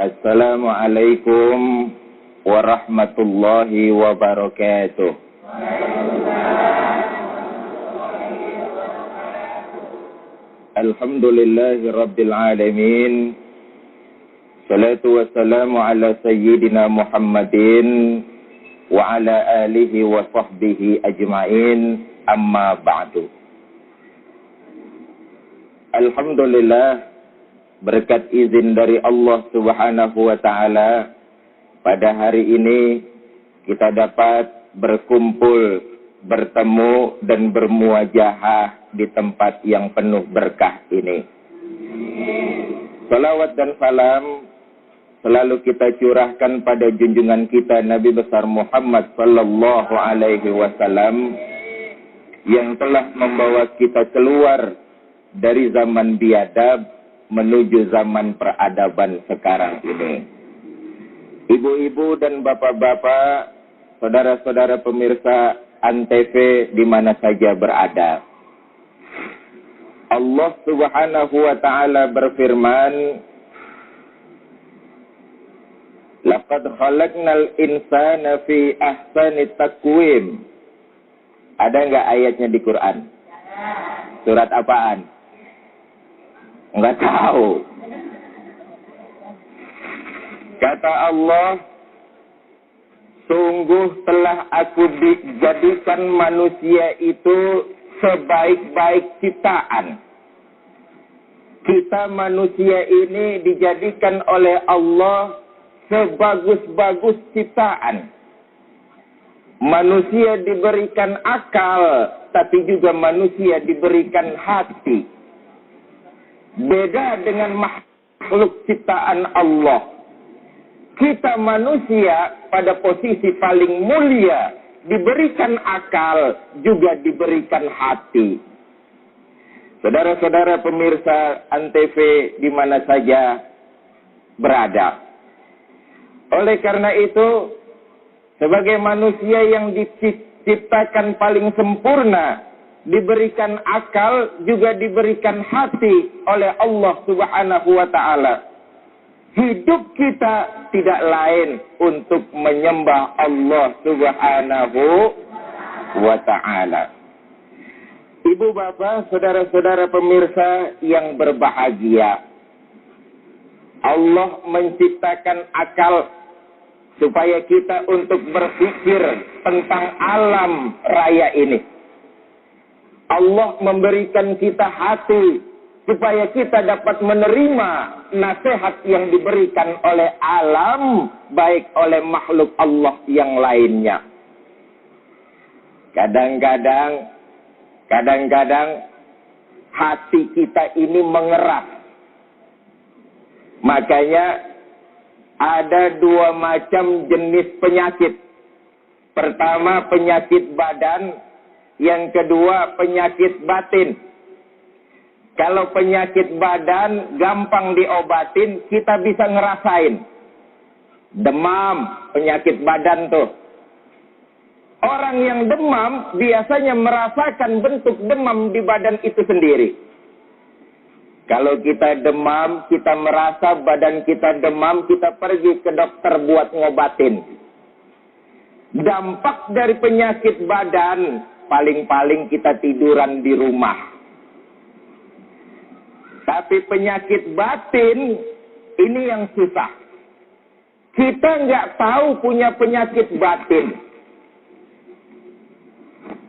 Assalamualaikum warahmatullahi wabarakatuh. Alhamdulillahi rabbil alamin. Salatu wassalamu ala sayyidina Muhammadin wa ala alihi wa sahbihi ajma'in, amma ba'du. Alhamdulillah, berkat izin dari Allah Subhanahu wa ta'ala, pada hari ini kita dapat berkumpul, bertemu dan bermuajahah di tempat yang penuh berkah ini. Salawat dan salam selalu kita curahkan pada junjungan kita Nabi besar Muhammad sallallahu alaihi wasallam yang telah membawa kita keluar dari zaman biadab menuju zaman peradaban sekarang ini. Ibu-ibu dan bapak-bapak, saudara-saudara pemirsa Antv di mana saja berada. Allah Subhanahu wa ta'ala berfirman, Laqad khalaqnal insana fi ahsani taqwim. Ada enggak ayatnya di Quran? Surat apaan? Enggak tahu. Kata Allah, sungguh telah aku dijadikan manusia itu sebaik-baik ciptaan. Kita manusia ini dijadikan oleh Allah sebagus-bagus ciptaan. Manusia diberikan akal, tapi juga manusia diberikan hati. Beda dengan makhluk ciptaan Allah. Kita manusia pada posisi paling mulia, diberikan akal, juga diberikan hati. Saudara-saudara pemirsa Antv di mana saja berada. Oleh karena itu, sebagai manusia yang diciptakan paling sempurna, diberikan akal, juga diberikan hati oleh Allah Subhanahu wa ta'ala. Hidup kita tidak lain untuk menyembah Allah Subhanahu wa ta'ala. Ibu bapak, saudara-saudara pemirsa yang berbahagia, Allah menciptakan akal supaya kita untuk berpikir tentang alam raya ini. Allah memberikan kita hati supaya kita dapat menerima nasihat yang diberikan oleh alam, baik oleh makhluk Allah yang lainnya. Kadang-kadang hati kita ini mengeras. Makanya ada dua macam jenis penyakit. Pertama penyakit badan, yang kedua penyakit batin. Kalau penyakit badan gampang diobatin, kita bisa ngerasain. Demam, penyakit badan tuh. Orang yang demam biasanya merasakan bentuk demam di badan itu sendiri. Kalau kita demam, kita merasa badan kita demam, kita pergi ke dokter buat ngobatin. Dampak dari penyakit badan, paling-paling kita tiduran di rumah. Tapi penyakit batin, ini yang susah. Kita nggak tahu punya penyakit batin.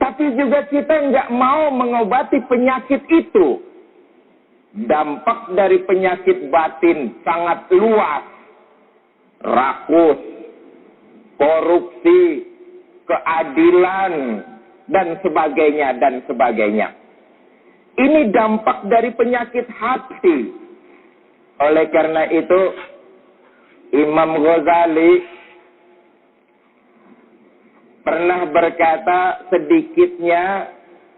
Tapi juga kita nggak mau mengobati penyakit itu. Dampak dari penyakit batin sangat luas. Rakus, korupsi, keadilan, dan sebagainya, dan sebagainya. Ini dampak dari penyakit hati. Oleh karena itu, Imam Ghazali pernah berkata sedikitnya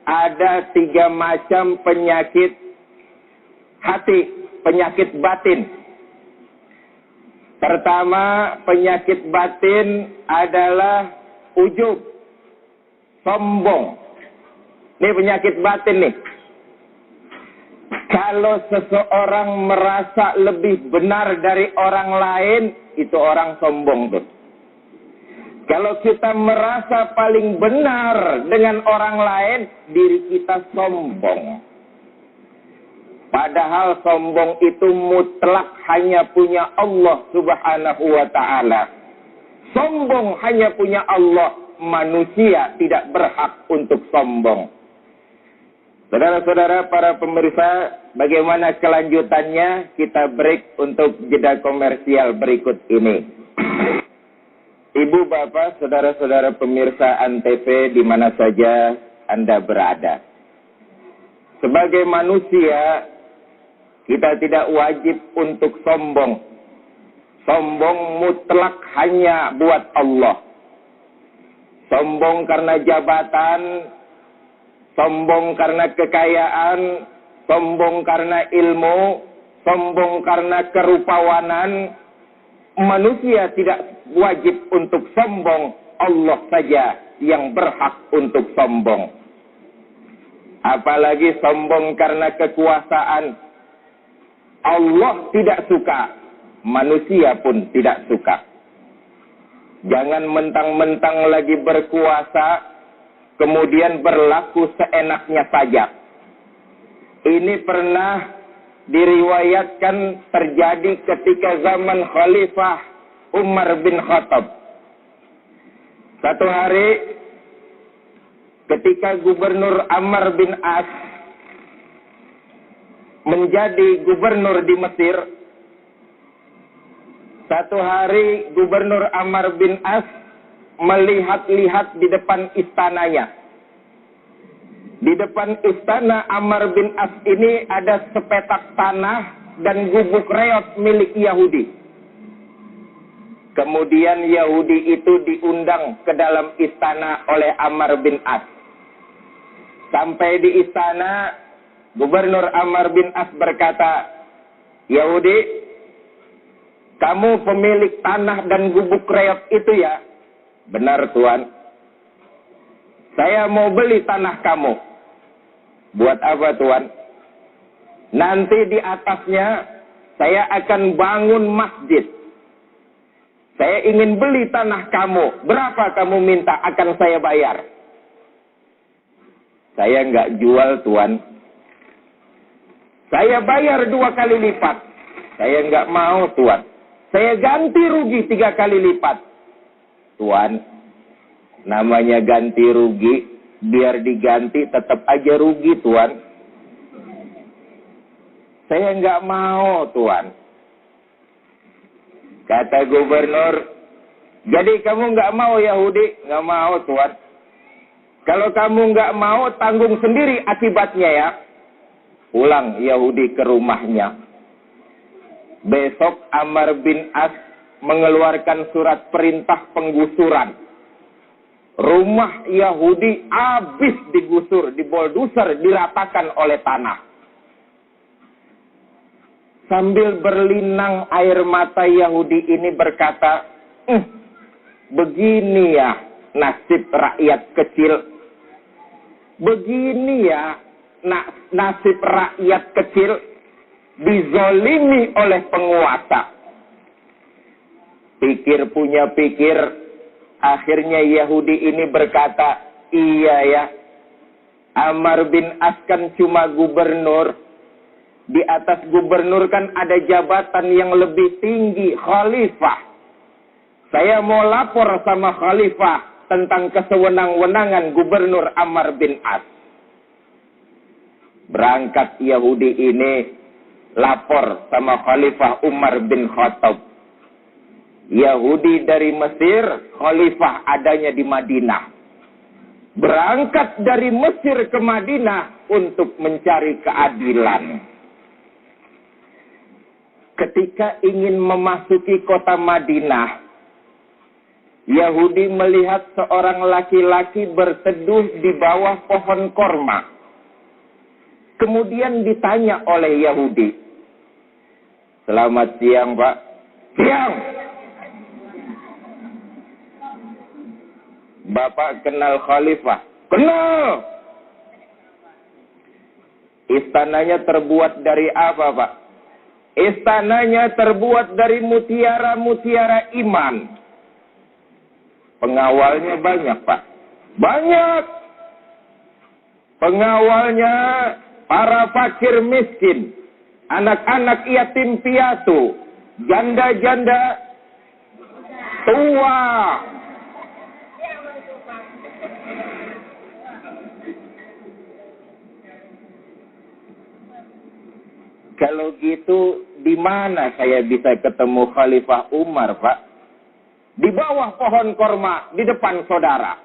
ada 3 macam penyakit hati, penyakit batin. Pertama, penyakit batin adalah ujub, sombong. Ini penyakit batin nih. Kalau seseorang merasa lebih benar dari orang lain, itu orang sombong tuh. Kalau kita merasa paling benar dengan orang lain, diri kita sombong. Padahal sombong itu mutlak hanya punya Allah Subhanahu wa ta'ala. Sombong hanya punya Allah. Manusia tidak berhak untuk sombong. Saudara-saudara para pemirsa, bagaimana kelanjutannya? Kita break untuk jeda komersial berikut ini. Ibu, bapak, saudara-saudara pemirsa Antv di mana saja Anda berada. Sebagai manusia, kita tidak wajib untuk sombong. Sombong mutlak hanya buat Allah. Sombong karena jabatan, sombong karena kekayaan, sombong karena ilmu, sombong karena kerupawanan. Manusia tidak wajib untuk sombong, Allah saja yang berhak untuk sombong. Apalagi sombong karena kekuasaan. Allah tidak suka, manusia pun tidak suka. Jangan mentang-mentang lagi berkuasa, kemudian berlaku seenaknya saja. Ini pernah diriwayatkan terjadi ketika zaman Khalifah Umar bin Khattab. Satu hari ketika Gubernur Amr bin As menjadi gubernur di Mesir, satu hari Gubernur Amr bin As melihat-lihat di depan istananya. Di depan istana Amr bin As ini ada sepetak tanah dan gubuk reot milik Yahudi. Kemudian Yahudi itu diundang ke dalam istana oleh Amr bin As. Sampai di istana, Gubernur Amr bin As berkata, "Yahudi, kamu pemilik tanah dan gubuk reot itu ya?" "Benar, Tuan." "Saya mau beli tanah kamu." "Buat apa, Tuan?" "Nanti di atasnya saya akan bangun masjid. Saya ingin beli tanah kamu. Berapa kamu minta akan saya bayar?" "Saya nggak jual, Tuan. Saya bayar 2 kali lipat." "Saya nggak mau, Tuan. Saya ganti rugi 3 kali lipat." "Tuan, namanya ganti rugi, biar diganti tetap aja rugi, Tuan." "Saya nggak mau, Tuan." Kata gubernur, "Jadi kamu nggak mau, Yahudi?" "Nggak mau, Tuan." "Kalau kamu nggak mau, tanggung sendiri akibatnya ya." Pulang Yahudi ke rumahnya. Besok Amr bin As mengeluarkan surat perintah penggusuran. Rumah Yahudi habis digusur, dibolduser, diratakan oleh tanah. Sambil berlinang air mata Yahudi ini berkata, "Begini ya nasib rakyat kecil. Begini ya nasib rakyat kecil dizolimi oleh penguasa." Pikir punya pikir, akhirnya Yahudi ini berkata, "Iya ya, Amr bin As kan cuma gubernur. Di atas gubernur kan ada jabatan yang lebih tinggi, khalifah. Saya mau lapor sama khalifah tentang kesewenang-wenangan gubernur Amr bin As." Berangkat Yahudi ini lapor sama Khalifah Umar bin Khattab. Yahudi dari Mesir, khalifah adanya di Madinah. Berangkat dari Mesir ke Madinah untuk mencari keadilan. Ketika ingin memasuki kota Madinah, Yahudi melihat seorang laki-laki berteduh di bawah pohon korma. Kemudian ditanya oleh Yahudi, "Selamat siang, Pak." "Siang." "Bapak kenal khalifah?" "Kenal." Istananya terbuat dari apa, Pak? Istananya terbuat dari mutiara-mutiara iman. Pengawalnya banyak, Pak. Banyak. Pengawalnya para fakir miskin, anak-anak yatim piatu, janda-janda tua. Kalau gitu, di mana saya bisa ketemu Khalifah Umar, Pak? Di bawah pohon korma, di depan saudara.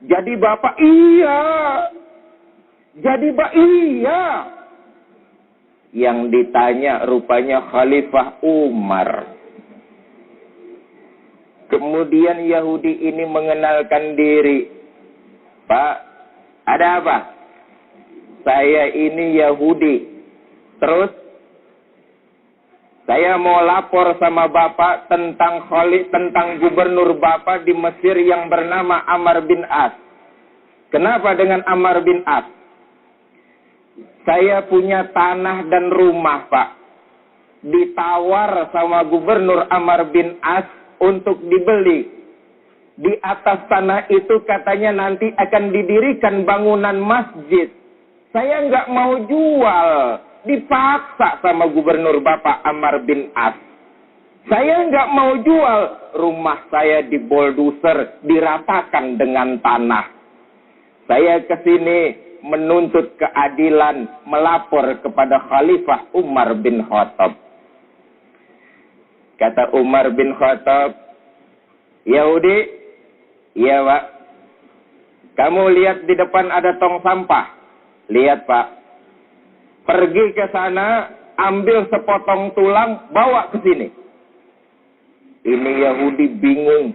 Jadi Bapak, iya. Jadi Pak, iya. Yang ditanya rupanya Khalifah Umar. Kemudian Yahudi ini mengenalkan diri. Pak, ada apa? Saya ini Yahudi. Terus, saya mau lapor sama Bapak tentang gubernur Bapak di Mesir yang bernama Amr bin As. Kenapa dengan Amr bin As? Saya punya tanah dan rumah, Pak. Ditawar sama gubernur Amr bin As untuk dibeli. Di atas tanah itu katanya nanti akan didirikan bangunan masjid. Saya nggak mau jual. Dipaksa sama gubernur Bapak Amr bin As. Saya nggak mau jual. Rumah saya diboldoser, diratakan dengan tanah. Saya kesini menuntut keadilan, melapor kepada Khalifah Umar bin Khattab. Kata Umar bin Khattab, Yahudi, iya Pak. Kamu lihat di depan ada tong sampah. Lihat Pak. Pergi ke sana, ambil sepotong tulang, bawa ke sini. Ini Yahudi bingung.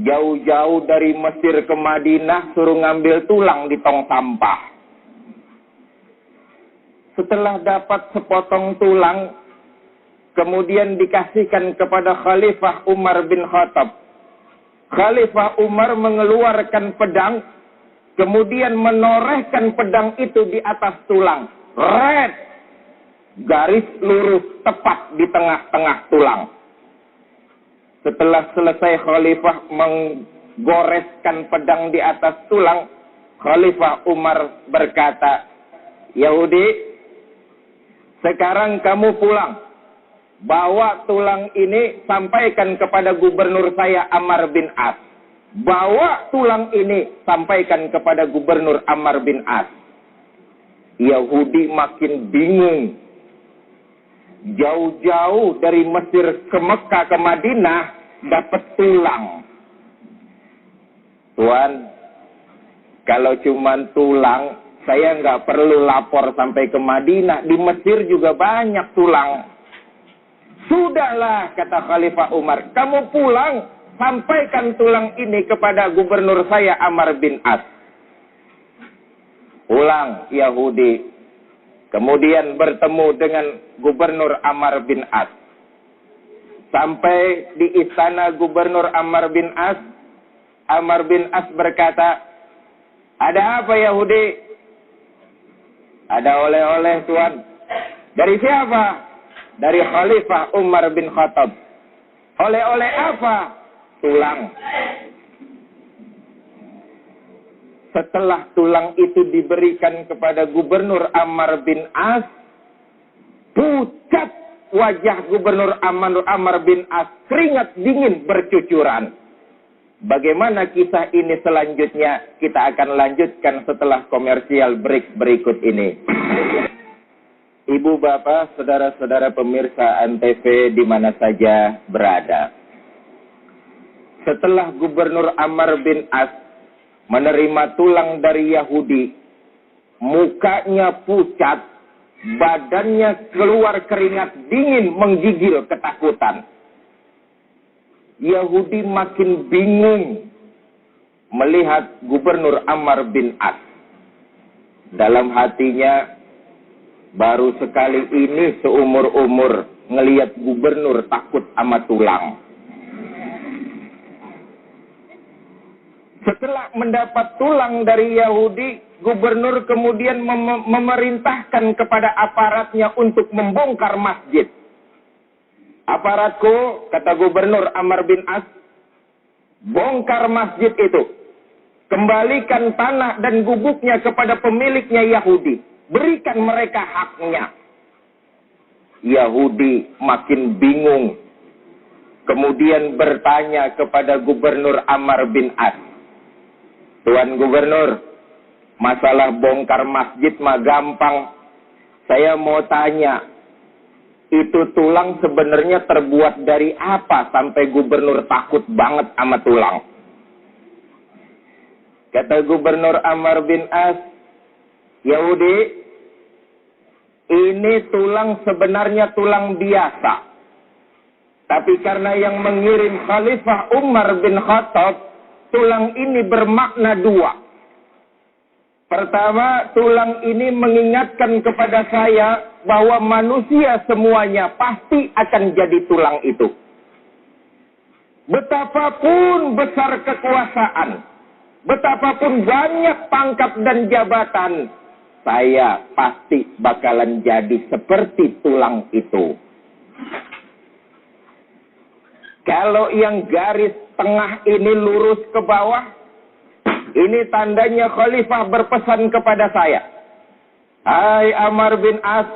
Jauh-jauh dari Mesir ke Madinah, suruh ngambil tulang di tong sampah. Setelah dapat sepotong tulang, kemudian dikasihkan kepada Khalifah Umar bin Khattab. Khalifah Umar mengeluarkan pedang, kemudian menorehkan pedang itu di atas tulang. Red! Garis lurus tepat di tengah-tengah tulang. Setelah selesai Khalifah menggoreskan pedang di atas tulang, Khalifah Umar berkata, Yahudi, sekarang kamu pulang. Bawa tulang ini, sampaikan kepada gubernur saya Amr bin As. Bawa tulang ini, sampaikan kepada gubernur Amr bin As. Yahudi makin bingung. Jauh-jauh dari Mesir ke Mekah ke Madinah, dapat tulang. Tuan, kalau cuma tulang, saya nggak perlu lapor sampai ke Madinah. Di Mesir juga banyak tulang. Sudahlah, kata Khalifah Umar, kamu pulang, sampaikan tulang ini kepada gubernur saya Amr bin As. Pulang Yahudi. Kemudian bertemu dengan gubernur Amr bin As. Sampai di istana gubernur Amr bin As. Amr bin As berkata, ada apa Yahudi? Ada oleh-oleh Tuan. Dari siapa? Dari Khalifah Umar bin Khattab. Oleh-oleh apa? Tulang. Setelah tulang itu diberikan kepada gubernur Amr bin As, pucat wajah gubernur Amr bin As, keringat dingin bercucuran. Bagaimana kisah ini selanjutnya? Kita akan lanjutkan setelah komersial break berikut ini. Ibu bapak, saudara-saudara pemirsa Antv di mana saja berada. Setelah gubernur Amr bin As menerima tulang dari Yahudi, mukanya pucat, badannya keluar keringat dingin menggigil ketakutan. Yahudi makin bingung melihat gubernur Amr bin As. Dalam hatinya, baru sekali ini seumur-umur ngelihat gubernur takut sama tulang. Setelah mendapat tulang dari Yahudi, gubernur kemudian memerintahkan kepada aparatnya untuk membongkar masjid. Aparatku, kata Gubernur Amr bin As, bongkar masjid itu. Kembalikan tanah dan gubuknya kepada pemiliknya Yahudi. Berikan mereka haknya. Yahudi makin bingung. Kemudian bertanya kepada Gubernur Amr bin As. Tuan Gubernur, masalah bongkar masjid mah gampang. Saya mau tanya, itu tulang sebenarnya terbuat dari apa sampai Gubernur takut banget sama tulang? Kata Gubernur Amr bin As, Yahudi, ini tulang sebenarnya tulang biasa. Tapi karena yang mengirim Khalifah Umar bin Khattab, tulang ini bermakna dua. Pertama, tulang ini mengingatkan kepada saya bahwa manusia semuanya pasti akan jadi tulang itu. Betapapun besar kekuasaan, betapapun banyak pangkat dan jabatan, saya pasti bakalan jadi seperti tulang itu. Kalau yang garis tengah ini lurus ke bawah, ini tandanya Khalifah berpesan kepada saya. Hai Amr bin As,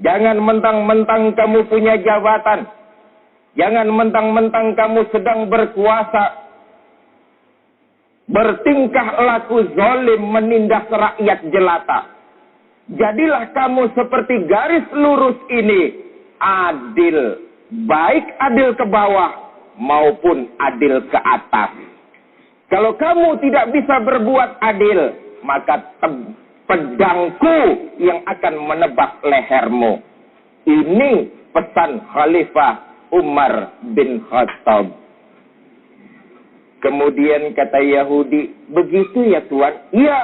jangan mentang-mentang kamu punya jabatan. Jangan mentang-mentang kamu sedang berkuasa. Bertingkah laku zalim menindas rakyat jelata. Jadilah kamu seperti garis lurus ini. Adil. Baik adil ke bawah maupun adil ke atas. Kalau kamu tidak bisa berbuat adil, maka pedangku yang akan menebas lehermu. Ini pesan Khalifah Umar bin Khattab. Kemudian kata Yahudi, begitu ya Tuan? Iya,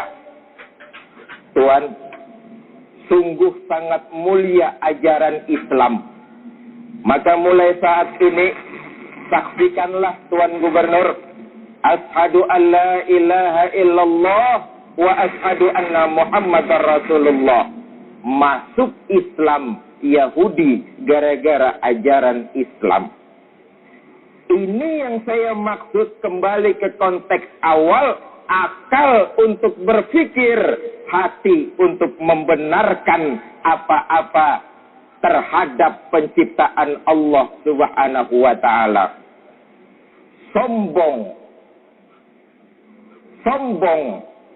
Tuan, sungguh sangat mulia ajaran Islam. Maka mulai saat ini, saksikanlah Tuan Gubernur, Ashadu an la ilaha illallah wa ashadu anna Muhammadar Rasulullah. Masuk Islam Yahudi gara-gara ajaran Islam. Ini yang saya maksud kembali ke konteks awal. Akal untuk berpikir, hati untuk membenarkan apa-apa terhadap penciptaan Allah Subhanahu wa ta'ala. Sombong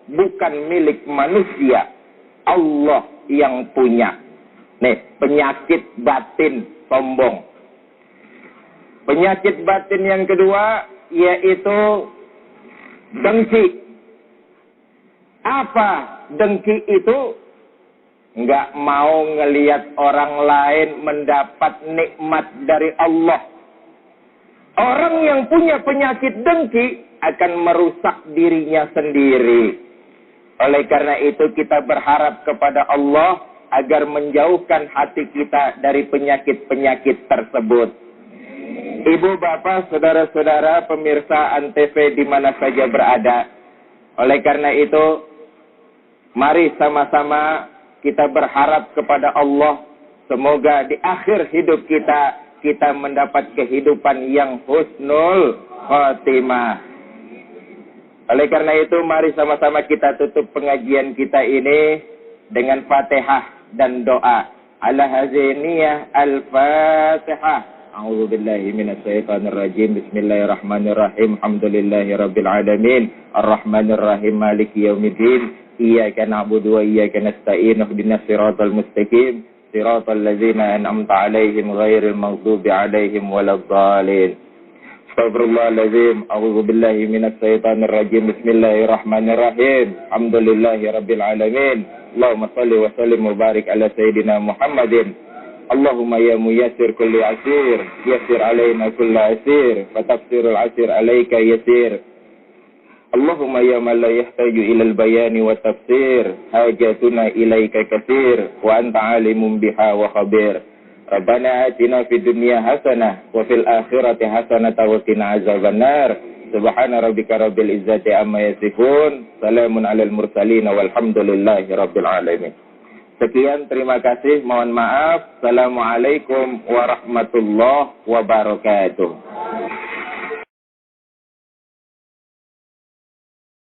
bukan milik manusia, Allah yang punya. Nih, penyakit batin sombong. Penyakit batin yang kedua yaitu dengki. Apa dengki itu? Enggak mau ngelihat orang lain mendapat nikmat dari Allah. Orang yang punya penyakit dengki akan merusak dirinya sendiri. Oleh karena itu kita berharap kepada Allah agar menjauhkan hati kita dari penyakit-penyakit tersebut. Ibu, bapak, saudara-saudara, pemirsa Antv di mana saja berada. Oleh karena itu, mari sama-sama kita berharap kepada Allah. Semoga di akhir hidup kita mendapat kehidupan yang husnul khotimah. Oleh karena itu, mari sama-sama kita tutup pengajian kita ini dengan Fatihah dan doa. Ala haziniyah al-Fatihah. A'udzu billahi minasyaitonir rajim. Bismillahirrahmanirrahim. Alhamdulillahirabbil alamin. Arrahmanir rahim. Maliki yaumiddin. Iyyaka na'budu wa iyyaka nasta'in. Ihdinas siratal mustaqim. Siratal ladzina an'amta 'alaihim ghairil maghdubi 'alaihim waladdallin. Astaghfirullahaladzim. A'udzu billahi minas syaitonir rajim. Bismillahirrahmanirrahim. Alhamdulillahirabbil alamin. Allahumma shalli wa sallim wa barik ala sayyidina Muhammadin. Allahumma ya muyassir kulli asir, yassir alaina kulla asir, fa tafsirul asir alaika yasir. Allahumma ya man la yahtaju ila al-bayani wa tafsir, hajatuna ilaika katsir, wa anta alimun biha wa khabir. Rabbana atina fid dunya hasanah wa fil akhirati hasanah wa qina azabannar. Subhana rabbika rabbil izzati amma yasifun. Salamun alal mursalin walhamdulillahi rabbil alamin. Sekian, terima kasih. Mohon maaf. Assalamualaikum warahmatullahi wabarakatuh.